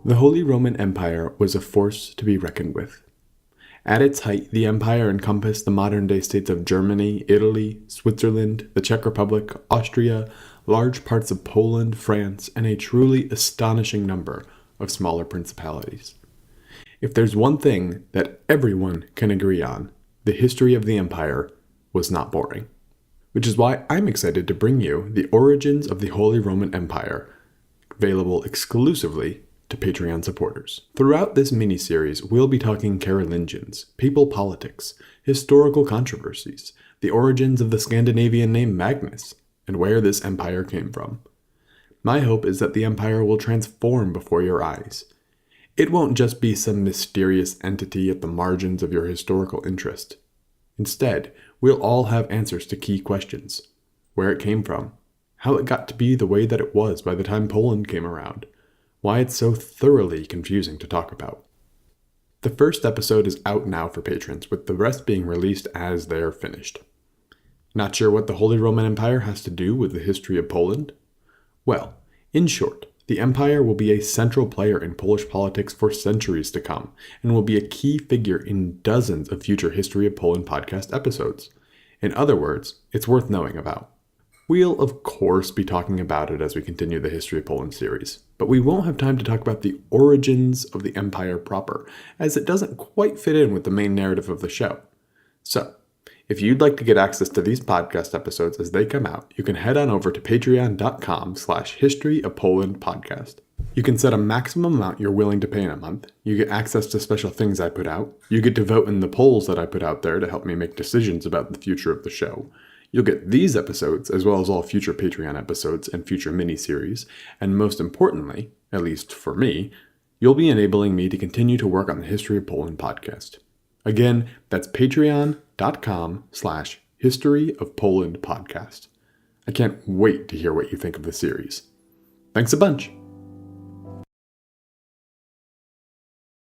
The Holy Roman Empire was a force to be reckoned with. At its height, the empire encompassed the modern-day states of Germany, Italy, Switzerland, the Czech Republic, Austria, large parts of Poland, France, and a truly astonishing number of smaller principalities. If there's one thing that everyone can agree on, the history of the empire was not boring. Which is why I'm excited to bring you the origins of the Holy Roman Empire, available exclusively to Patreon supporters. Throughout this mini-series, we'll be talking Carolingians, papal politics, historical controversies, the origins of the Scandinavian name Magnus, and where this empire came from. My hope is that the empire will transform before your eyes. It won't just be some mysterious entity at the margins of your historical interest. Instead, we'll all have answers to key questions. Where it came from, how it got to be the way that it was by the time Poland came around, why it's so thoroughly confusing to talk about. The first episode is out now for patrons, with the rest being released as they're finished. Not sure what the Holy Roman Empire has to do with the history of Poland? Well, in short, the empire will be a central player in Polish politics for centuries to come, and will be a key figure in dozens of future History of Poland podcast episodes. In other words, it's worth knowing about. We'll, of course, be talking about it as we continue the History of Poland series, but we won't have time to talk about the origins of the empire proper, as it doesn't quite fit in with the main narrative of the show. So, if you'd like to get access to these podcast episodes as they come out, you can head on over to patreon.com/History of Poland podcast. You can set a maximum amount you're willing to pay in a month. You get access to special things I put out. You get to vote in the polls that I put out there to help me make decisions about the future of the show. You'll get these episodes, as well as all future Patreon episodes and future mini-series, and most importantly, at least for me, you'll be enabling me to continue to work on the History of Poland podcast. Again, that's patreon.com/History of Poland podcast. I can't wait to hear what you think of the series. Thanks a bunch!